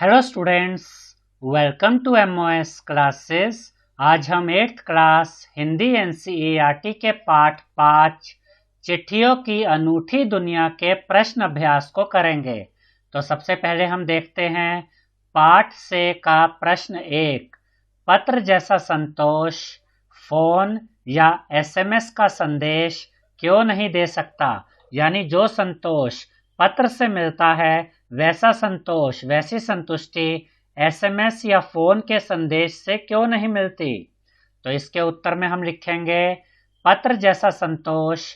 Hello students, welcome to MOS classes. आज हम 8th class Hindi NCERT के पाठ 5 चिट्ठियों की अनूठी दुनिया के प्रश्न अभ्यास को करेंगे। तो सबसे पहले हम देखते हैं पाठ से का प्रश्न 1। पत्र जैसा संतोष फोन या एसएमएस का संदेश क्यों नहीं दे सकता। यानी जो संतोष पत्र से मिलता है वैसा संतोष, वैसी संतुष्टि एसएमएस या फोन के संदेश से क्यों नहीं मिलती। तो इसके उत्तर में हम लिखेंगे पत्र जैसा संतोष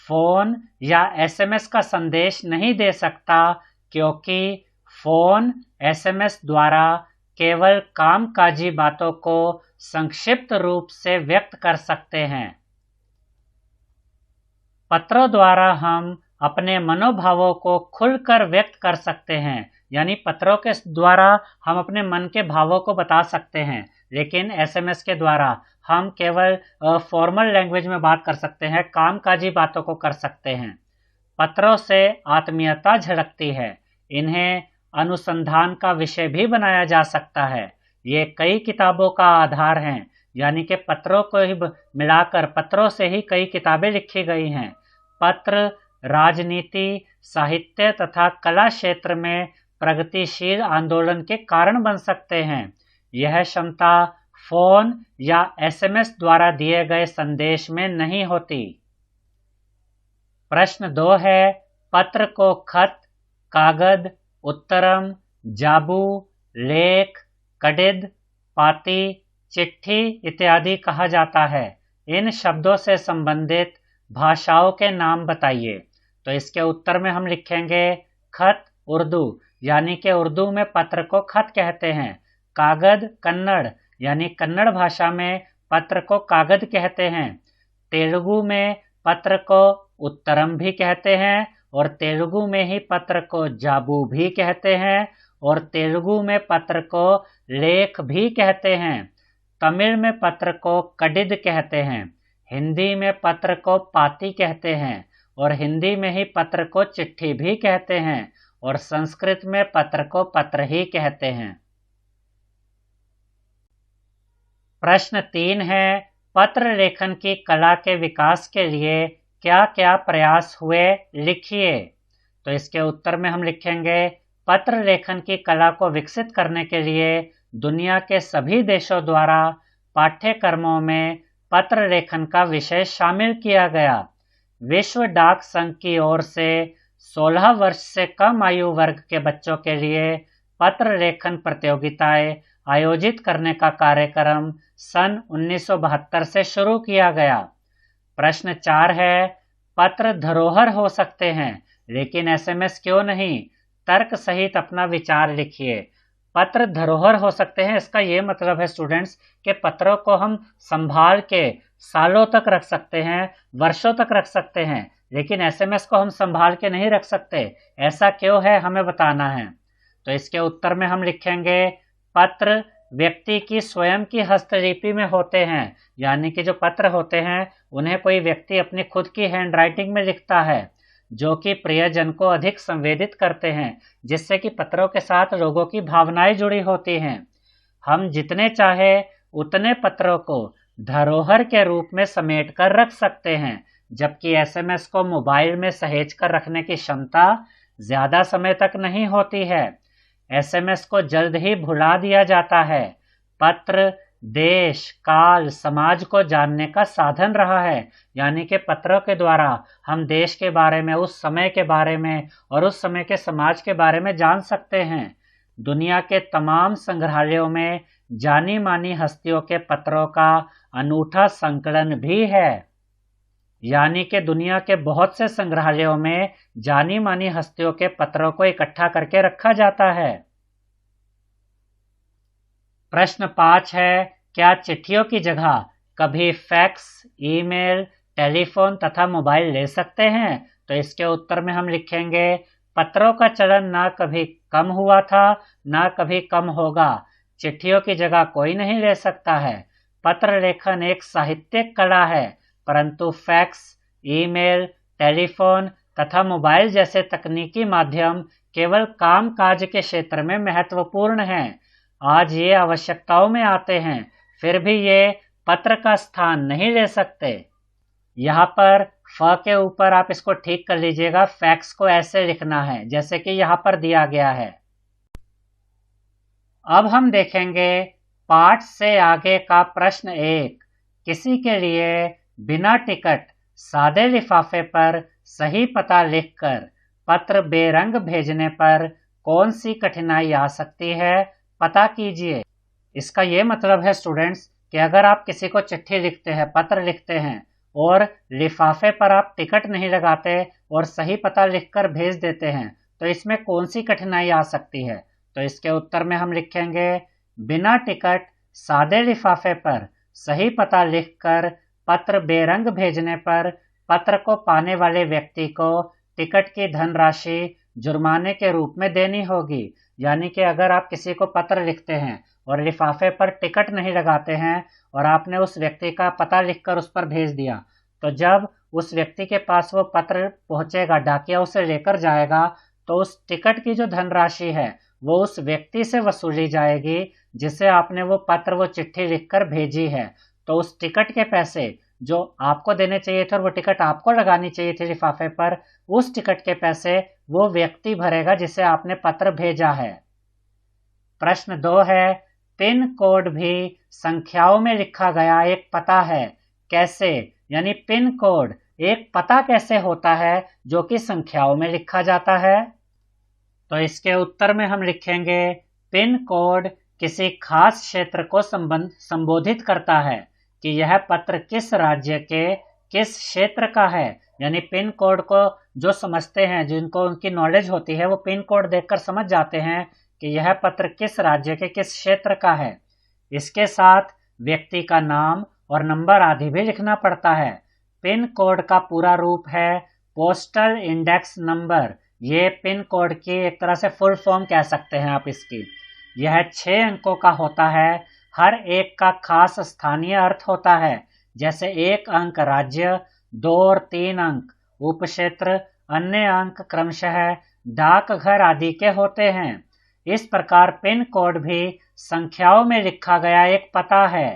फोन या एसएमएस का संदेश नहीं दे सकता, क्योंकि फोन एसएमएस द्वारा केवल कामकाजी बातों को संक्षिप्त रूप से व्यक्त कर सकते हैं। पत्रों द्वारा हम अपने मनोभावों को खुलकर व्यक्त कर सकते हैं। यानी पत्रों के द्वारा हम अपने मन के भावों को बता सकते हैं, लेकिन एसएमएस के द्वारा हम केवल फॉर्मल लैंग्वेज में बात कर सकते हैं, कामकाजी बातों को कर सकते हैं। पत्रों से आत्मीयता झलकती है। इन्हें अनुसंधान का विषय भी बनाया जा सकता है। ये कई किताबों का आधार हैं। यानी कि पत्रों को ही मिलाकर पत्रों से ही कई किताबें लिखी गई हैं। पत्र राजनीति, साहित्य तथा कला क्षेत्र में प्रगतिशील आंदोलन के कारण बन सकते हैं। यह क्षमता फोन या एसएमएस द्वारा दिए गए संदेश में नहीं होती। प्रश्न 2 है, पत्र को खत, कागज, उत्तरम, जाबू, लेख, कडिद, पाती, चिट्ठी इत्यादि कहा जाता है। इन शब्दों से संबंधित भाषाओं के नाम बताइए। तो इसके उत्तर में हम लिखेंगे खत उर्दू, यानी कि उर्दू में पत्र को खत कहते हैं। कागज कन्नड़, यानी कन्नड़ भाषा में पत्र को कागज कहते हैं। तेलुगु में पत्र को उत्तरम भी कहते हैं, और तेलुगु में ही पत्र को जाबू भी कहते हैं, और तेलुगु में पत्र को लेख भी कहते हैं। तमिल में पत्र को कडिद कहते हैं। हिंदी में पत्र को पाती कहते हैं, और हिंदी में ही पत्र को चिट्ठी भी कहते हैं, और संस्कृत में पत्र को पत्र ही कहते हैं। प्रश्न 3 है, पत्र लेखन की कला के विकास के लिए क्या क्या प्रयास हुए, लिखिए। तो इसके उत्तर में हम लिखेंगे पत्र लेखन की कला को विकसित करने के लिए दुनिया के सभी देशों द्वारा पाठ्यक्रमों में पत्र लेखन का विषय शामिल किया गया। विश्व डाक संघ की ओर से 16 वर्ष से कम आयु वर्ग के बच्चों के लिए पत्र लेखन प्रतियोगिताएं आयोजित करने का कार्यक्रम सन 1972 से शुरू किया गया। प्रश्न 4 है, पत्र धरोहर हो सकते हैं लेकिन एसएमएस क्यों नहीं। तर्क सहित अपना विचार लिखिए। पत्र धरोहर हो सकते हैं, इसका ये मतलब है स्टूडेंट्स कि पत्रों को हम संभाल के सालों तक रख सकते हैं, वर्षों तक रख सकते हैं, लेकिन एसएमएस को हम संभाल के नहीं रख सकते। ऐसा क्यों है, हमें बताना है। तो इसके उत्तर में हम लिखेंगे पत्र व्यक्ति की स्वयं की हस्तलिपि में होते हैं। यानी कि जो पत्र होते हैं उन्हें कोई व्यक्ति अपनी खुद की हैंडराइटिंग में लिखता है, जो कि प्रियजन को अधिक संवेदित करते हैं, जिससे कि पत्रों के साथ लोगों की भावनाएं जुड़ी होती हैं। हम जितने चाहे उतने पत्रों को धरोहर के रूप में समेट कर रख सकते हैं, जबकि एसएमएस को मोबाइल में सहेज कर रखने की क्षमता ज्यादा समय तक नहीं होती है। एसएमएस को जल्द ही भुला दिया जाता है। पत्र देश, काल, समाज को जानने का साधन रहा है। यानी कि पत्रों के द्वारा हम देश के बारे में, उस समय के बारे में और उस समय के समाज के बारे में जान सकते हैं। दुनिया के तमाम संग्रहालयों में जानी मानी हस्तियों के पत्रों का अनूठा संकलन भी है। यानी कि दुनिया के बहुत से संग्रहालयों में जानी मानी हस्तियों के पत्रों को इकट्ठा करके रखा जाता है। प्रश्न 5 है, क्या चिट्ठियों की जगह कभी फैक्स, ईमेल, टेलीफोन तथा मोबाइल ले सकते हैं। तो इसके उत्तर में हम लिखेंगे पत्रों का चलन ना कभी कम हुआ था, ना कभी कम होगा। चिट्ठियों की जगह कोई नहीं ले सकता है। पत्र लेखन एक साहित्यिक कला है, परंतु फैक्स, ईमेल, टेलीफोन तथा मोबाइल जैसे तकनीकी माध्यम केवल काम काज के क्षेत्र में महत्वपूर्ण हैं। आज ये आवश्यकताओं में आते हैं, फिर भी ये पत्र का स्थान नहीं ले सकते। यहाँ पर फ के ऊपर आप इसको ठीक कर लीजिएगा। फैक्स को ऐसे लिखना है जैसे कि यहाँ पर दिया गया है। अब हम देखेंगे पाठ से आगे का प्रश्न 1। किसी के लिए बिना टिकट सादे लिफाफे पर सही पता लिखकर पत्र बेरंग भेजने पर कौन सी कठिनाई आ सकती है, पता कीजिए। इसका ये मतलब है स्टूडेंट्स कि अगर आप किसी को चिट्ठी लिखते हैं, पत्र लिखते हैं और लिफाफे पर आप टिकट नहीं लगाते और सही पता लिखकर भेज देते हैं, तो इसमें कौन सी कठिनाई आ सकती है। तो इसके उत्तर में हम लिखेंगे बिना टिकट सादे लिफाफे पर सही पता लिखकर पत्र बेरंग भेजने पर पत्र को पाने वाले व्यक्ति को टिकट की धनराशि जुर्माने के रूप में देनी होगी। यानी कि अगर आप किसी को पत्र लिखते हैं और लिफाफे पर टिकट नहीं लगाते हैं और आपने उस व्यक्ति का पता लिखकर उस पर भेज दिया, तो जब उस व्यक्ति के पास वो पत्र पहुंचेगा, डाकिया उसे लेकर जाएगा, तो उस टिकट की जो धनराशि है वो उस व्यक्ति से वसूली जाएगी जिसे आपने वो पत्र, वो चिट्ठी लिखकर भेजी है। तो उस टिकट के पैसे जो आपको देने चाहिए थे और वो टिकट आपको लगानी चाहिए थी लिफाफे पर, उस टिकट के पैसे वो व्यक्ति भरेगा जिसे आपने पत्र भेजा है। प्रश्न 2 है, पिन कोड भी संख्याओं में लिखा गया एक पता है, कैसे? यानी पिन कोड एक पता कैसे होता है जो कि संख्याओं में लिखा जाता है। तो इसके उत्तर में हम लिखेंगे पिन कोड किसी खास क्षेत्र को संबोधित करता है कि यह पत्र किस राज्य के किस क्षेत्र का है। यानी पिन कोड को जो समझते हैं, जिनको उनकी नॉलेज होती है, वो पिन कोड देखकर समझ जाते हैं कि यह पत्र किस राज्य के किस क्षेत्र का है। इसके साथ व्यक्ति का नाम और नंबर आदि भी लिखना पड़ता है। पिन कोड का पूरा रूप है पोस्टल इंडेक्स नंबर। ये पिन कोड की एक तरह से फुल फॉर्म कह सकते हैं आप इसकी। यह 6 अंकों का होता है। हर एक का खास स्थानीय अर्थ होता है, जैसे 1 अंक राज्य, 2 और 3 अंक उपक्षेत्र, अन्य अंक क्रमशः डाकघर आदि के होते हैं। इस प्रकार पिन कोड भी संख्याओं में लिखा गया एक पता है।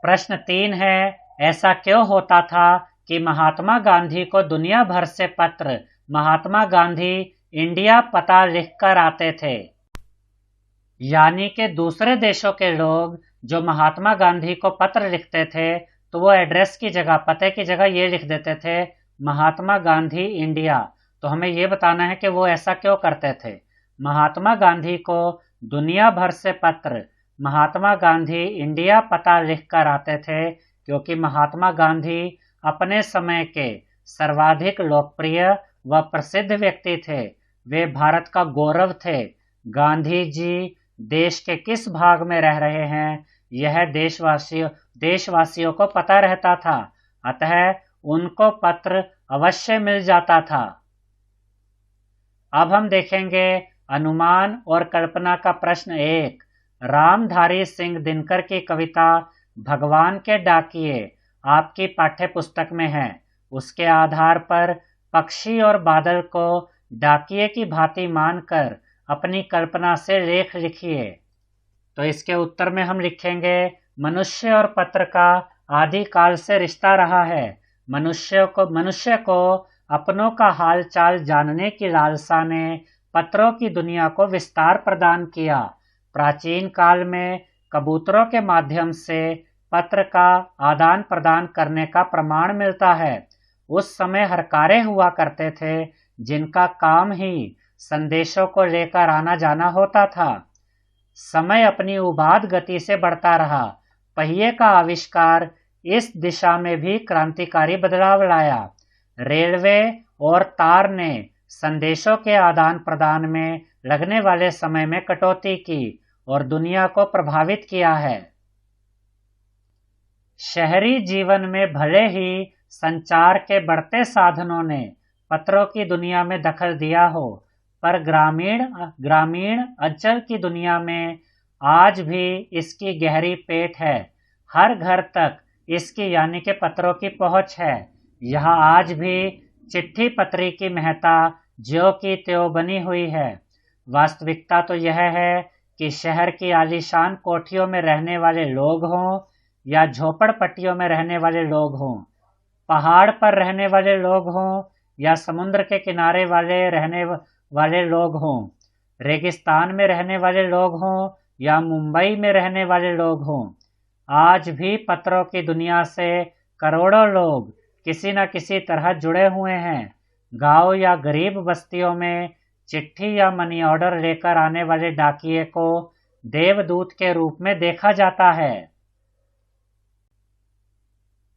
प्रश्न 3 है, ऐसा क्यों होता था कि महात्मा गांधी को दुनिया भर से पत्र महात्मा गांधी इंडिया पता लिखकर आते थे। यानी कि दूसरे देशों के लोग जो महात्मा गांधी को पत्र लिखते थे तो वो एड्रेस की जगह, पते की जगह ये लिख देते थे महात्मा गांधी इंडिया। तो हमें ये बताना है कि वो ऐसा क्यों करते थे। महात्मा गांधी को दुनिया भर से पत्र महात्मा गांधी इंडिया पता लिखकर आते थे क्योंकि महात्मा गांधी अपने समय के सर्वाधिक लोकप्रिय व प्रसिद्ध व्यक्ति थे। वे भारत का गौरव थे। गांधी जी देश के किस भाग में रह रहे हैं यह देशवासियों को पता रहता था, अतः उनको पत्र अवश्य मिल जाता था। अब हम देखेंगे अनुमान और कल्पना का प्रश्न 1। रामधारी सिंह दिनकर की कविता भगवान के डाकिये आपकी पाठ्य पुस्तक में है। उसके आधार पर पक्षी और बादल को डाकिये की भांति मानकर अपनी कल्पना से लेख लिखिए। तो इसके उत्तर में हम लिखेंगे मनुष्य और पत्र का आदिकाल से रिश्ता रहा है। मनुष्य को अपनों का हाल चाल जानने की लालसा ने पत्रों की दुनिया को विस्तार प्रदान किया। प्राचीन काल में कबूतरों के माध्यम से पत्र का आदान प्रदान करने का प्रमाण मिलता है। उस समय हरकारे हुआ करते थे जिनका काम ही संदेशों को लेकर आना जाना होता था। समय अपनी उबाद गति से बढ़ता रहा। पहिए का आविष्कार इस दिशा में भी क्रांतिकारी बदलाव लाया। रेलवे और तार ने संदेशों के आदान प्रदान में लगने वाले समय में कटौती की और दुनिया को प्रभावित किया है। शहरी जीवन में भले ही संचार के बढ़ते साधनों ने पत्रों की दुनिया में दखल दिया हो, पर ग्रामीण अंचल की दुनिया में आज भी इसकी गहरी पेट है। हर घर तक इसकी यानी कि पत्रों की पहुंच है। यहाँ आज भी चिट्ठी पत्री की महत्ता ज्यों की त्यों बनी हुई है। वास्तविकता तो यह है कि शहर की आलीशान कोठियों में रहने वाले लोग हों या झोपड़पट्टियों में रहने वाले लोग हों, पहाड़ पर रहने वाले लोग हों या समुद्र के किनारे रहने वाले लोग हों, रेगिस्तान में रहने वाले लोग हों या मुंबई में रहने वाले लोग हों, आज भी पत्रों की दुनिया से करोड़ों लोग किसी न किसी तरह जुड़े हुए हैं। गांव या गरीब बस्तियों में चिट्ठी या मनी ऑर्डर लेकर आने वाले डाकिये को देवदूत के रूप में देखा जाता है।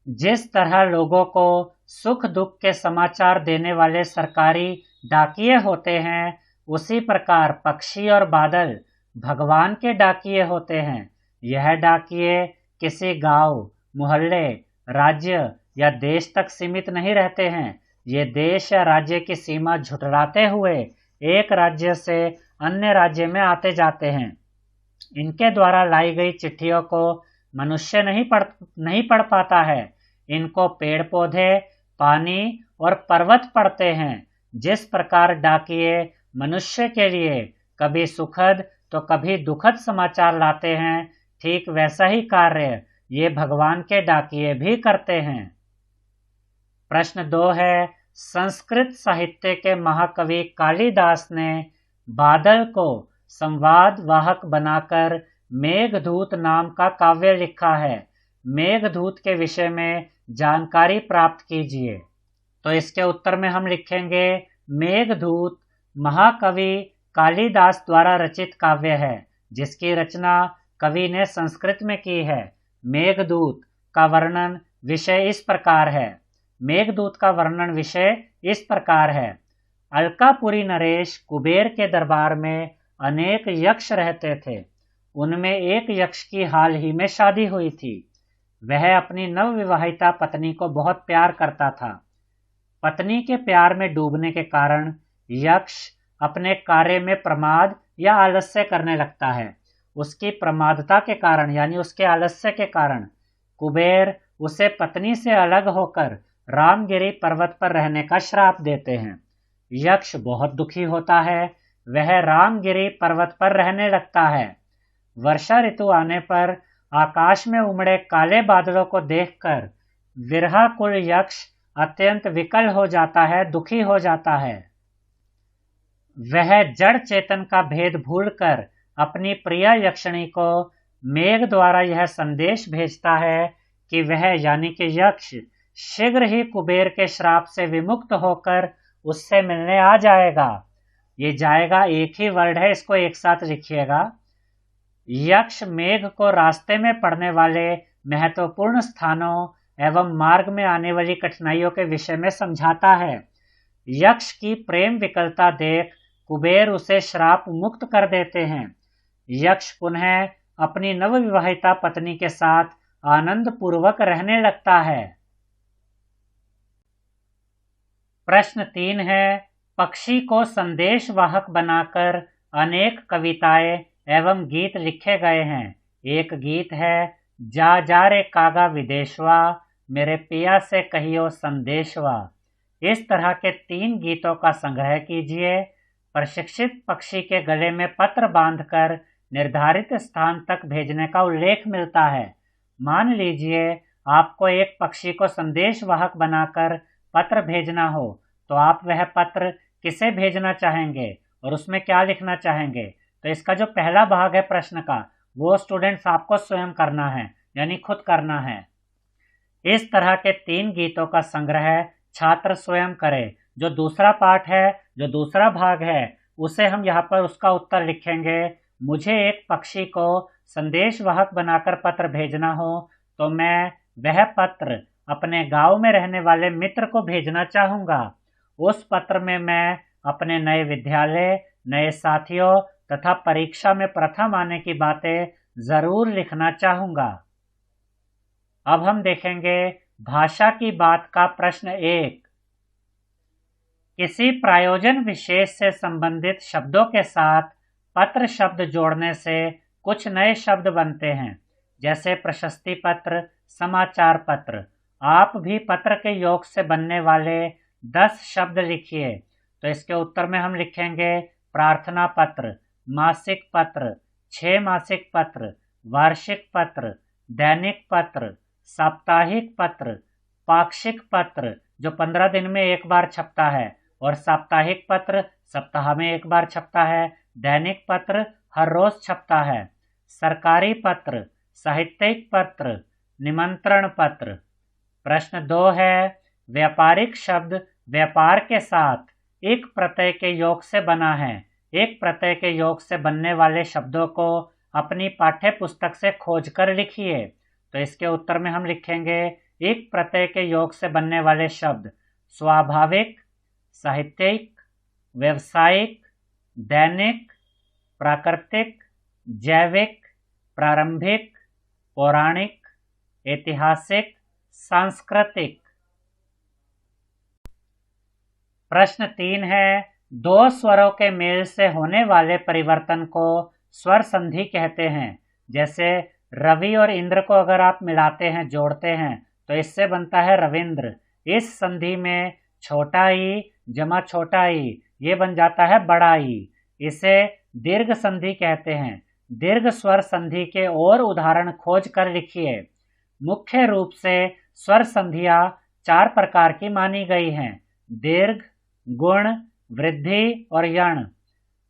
जिस तरह लोगों को सुख दुख के समाचार देने वाले सरकारी डाकिये होते हैं, उसी प्रकार पक्षी और बादल भगवान के डाकिये होते हैं। यह डाकिये किसी गांव, मोहल्ले, राज्य या देश तक सीमित नहीं रहते हैं। ये देश या राज्य की सीमा झुठलाते हुए एक राज्य से अन्य राज्य में आते जाते हैं। इनके द्वारा लाई गई चिट्ठियों को मनुष्य नहीं पढ़ पाता है। इनको पेड़ पौधे, पानी और पर्वत पढ़ते हैं। जिस प्रकार डाकिये मनुष्य के लिए कभी सुखद तो कभी दुखद समाचार लाते हैं, ठीक वैसा ही कार्य ये भगवान के डाकिये भी करते हैं। प्रश्न 2 है, संस्कृत साहित्य के महाकवि कालिदास ने बादल को संवाद वाहक बनाकर मेघदूत नाम का काव्य लिखा है। मेघदूत के विषय में जानकारी प्राप्त कीजिए। तो इसके उत्तर में हम लिखेंगे, मेघदूत महाकवि कालिदास द्वारा रचित काव्य है, जिसकी रचना कवि ने संस्कृत में की है। मेघदूत का वर्णन विषय इस प्रकार है। मेघदूत का वर्णन विषय इस प्रकार है। अलकापुरी नरेश कुबेर के दरबार में अनेक यक्ष रहते थे। उनमें एक यक्ष की हाल ही में शादी हुई थी। वह अपनी नवविवाहिता पत्नी को बहुत प्यार करता था। पत्नी के प्यार में डूबने के कारण यक्ष अपने कार्य में प्रमाद या आलस्य करने लगता है। उसकी प्रमादता के कारण यानी उसके आलस्य के कारण कुबेर उसे पत्नी से अलग होकर रामगिरी पर्वत पर रहने का श्राप देते हैं। यक्ष बहुत दुखी होता है। वह रामगिरी पर्वत पर रहने लगता है। वर्षा ऋतु आने पर आकाश में उमड़े काले बादलों को देखकर विरहाकुल यक्ष अत्यंत विकल हो जाता है, दुखी हो जाता है। वह जड़ चेतन का भेद भूलकर अपनी प्रिय यक्षिणी को मेघ द्वारा यह संदेश भेजता है कि वह यानी कि यक्ष शीघ्र ही कुबेर के श्राप से विमुक्त होकर उससे मिलने आ जाएगा। ये जाएगा एक ही वर्ड है, इसको एक साथ लिखिएगा। यक्ष मेघ को रास्ते में पड़ने वाले महत्वपूर्ण स्थानों एवं मार्ग में आने वाली कठिनाइयों के विषय में समझाता है। यक्ष की प्रेम विकलता देख कुबेर उसे श्राप मुक्त कर देते हैं। यक्ष पुनः अपनी नवविवाहिता पत्नी के साथ आनंद पूर्वक रहने लगता है। प्रश्न 3 है, पक्षी को संदेश वाहक बनाकर अनेक कविताएं एवं गीत लिखे गए हैं। एक गीत है, जा रे कागा विदेशवा, मेरे पिया से कहियो संदेशवा। इस तरह के 3 गीतों का संग्रह कीजिए। प्रशिक्षित पक्षी के गले में पत्र बांधकर निर्धारित स्थान तक भेजने का उल्लेख मिलता है। मान लीजिए आपको एक पक्षी को संदेश वाहक बनाकर पत्र भेजना हो, तो आप वह पत्र किसे भेजना चाहेंगे और उसमें क्या लिखना चाहेंगे? तो इसका जो पहला भाग है प्रश्न का, वो स्टूडेंट्स आपको स्वयं करना है, यानी खुद करना है। इस तरह के 3 गीतों का संग्रह छात्र स्वयं करे। जो दूसरा पाठ है, जो दूसरा भाग है, उसे हम यहाँ पर उसका उत्तर लिखेंगे। मुझे एक पक्षी को संदेश वाहक बनाकर पत्र भेजना हो तो मैं वह पत्र अपने गांव में रहने वाले मित्र को भेजना चाहूंगा। उस पत्र में मैं अपने नए विद्यालय, नए साथियों तथा परीक्षा में प्रथम आने की बातें जरूर लिखना चाहूंगा। अब हम देखेंगे भाषा की बात का प्रश्न 1। किसी प्रायोजन विशेष से संबंधित शब्दों के साथ पत्र शब्द जोड़ने से कुछ नए शब्द बनते हैं, जैसे प्रशस्ति पत्र, समाचार पत्र। आप भी पत्र के योग से बनने वाले 10 शब्द लिखिए। तो इसके उत्तर में हम लिखेंगे प्रार्थना पत्र, मासिक पत्र, 6 मासिक पत्र, वार्षिक पत्र, दैनिक पत्र, साप्ताहिक पत्र, पाक्षिक पत्र जो 15 दिन में एक बार छपता है, और साप्ताहिक पत्र सप्ताह में एक बार छपता है, दैनिक पत्र हर रोज छपता है, सरकारी पत्र, साहित्यिक पत्र, निमंत्रण पत्र। प्रश्न 2 है, व्यापारिक शब्द व्यापार के साथ एक प्रत्यय के योग से बना है। एक प्रत्यय के योग से बनने वाले शब्दों को अपनी पाठ्य पुस्तक से खोजकर लिखिए। तो इसके उत्तर में हम लिखेंगे एक प्रत्यय के योग से बनने वाले शब्द स्वाभाविक, साहित्यिक, व्यवसायिक, दैनिक, प्राकृतिक, जैविक, प्रारंभिक, पौराणिक, ऐतिहासिक, सांस्कृतिक। प्रश्न 3 है, 2 स्वरों के मेल से होने वाले परिवर्तन को स्वर संधि कहते हैं। जैसे रवि और इंद्र को अगर आप मिलाते हैं, जोड़ते हैं, तो इससे बनता है रविंद्र। इस संधि में छोटा ई जमा छोटा ई ये बन जाता है बड़ा ई। इसे दीर्घ संधि कहते हैं। दीर्घ स्वर संधि के और उदाहरण खोज कर लिखिए। मुख्य रूप से स्वर संधियां 4 प्रकार की मानी गई हैं: दीर्घ, गुण, वृद्धि और यण।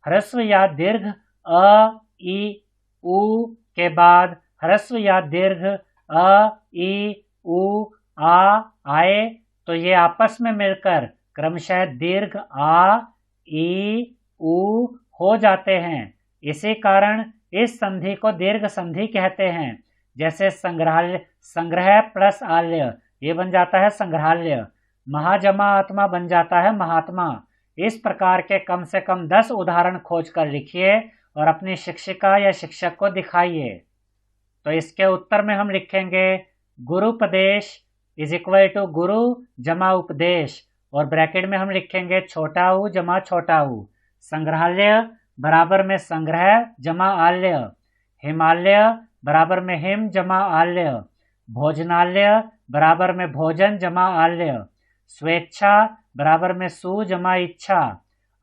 ह्रस्व या दीर्घ अ, ई, उ के बाद ह्रस्व या दीर्घ अ, ई, उ, आ आए तो ये आपस में मिलकर क्रमशः दीर्घ आ, ई, उ हो जाते हैं। इसी कारण इस संधि को दीर्घ संधि कहते हैं। जैसे संग्रह प्लस आल्य ये बन जाता है संग्रहालय। महाजमा आत्मा बन जाता है महात्मा। इस प्रकार के कम से कम 10 उदाहरण खोज कर लिखिए और अपनी शिक्षिका या शिक्षक को दिखाइए। तो इसके उत्तर में हम लिखेंगे गुरुपदेश इज इक्वल टू गुरु जमा उपदेश, और ब्रैकेट में हम लिखेंगे छोटा ऊ जमा छोटा ऊ। संग्रहालय बराबर में संग्रह जमा आल्य। हिमालय बराबर में हिम जमा आल्य। भोजनालय बराबर में भोजन जमा आल्य। स्वेच्छा बराबर में सु जमा इच्छा।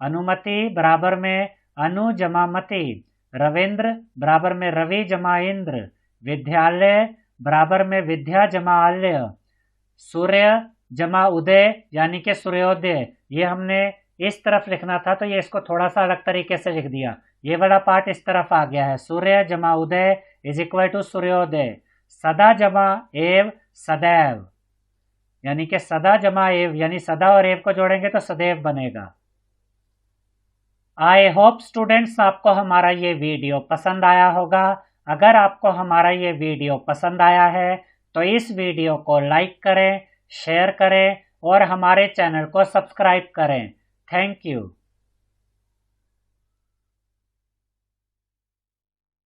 अनुमति बराबर में अनु जमा मति। रविंद्र बराबर में रवि जमा इंद्र। विद्यालय बराबर में विद्या जमा आल्य। सूर्य जमा उदय यानी कि सूर्योदय, ये हमने इस तरफ लिखना था तो ये इसको थोड़ा सा अलग तरीके से लिख दिया। ये वाला पार्ट इस तरफ आ गया है। सूर्य जमा उदय इज इक्वल टू सूर्योदय। सदा जमा एव सदैव, यानी कि सदा जमा एव यानी सदा और एव को जोड़ेंगे तो सदैव बनेगा। आई होप स्टूडेंट्स आपको हमारा ये वीडियो पसंद आया होगा। अगर आपको हमारा ये वीडियो पसंद आया है तो इस वीडियो को लाइक करें, शेयर करें और हमारे चैनल को सब्सक्राइब करें। Thank you.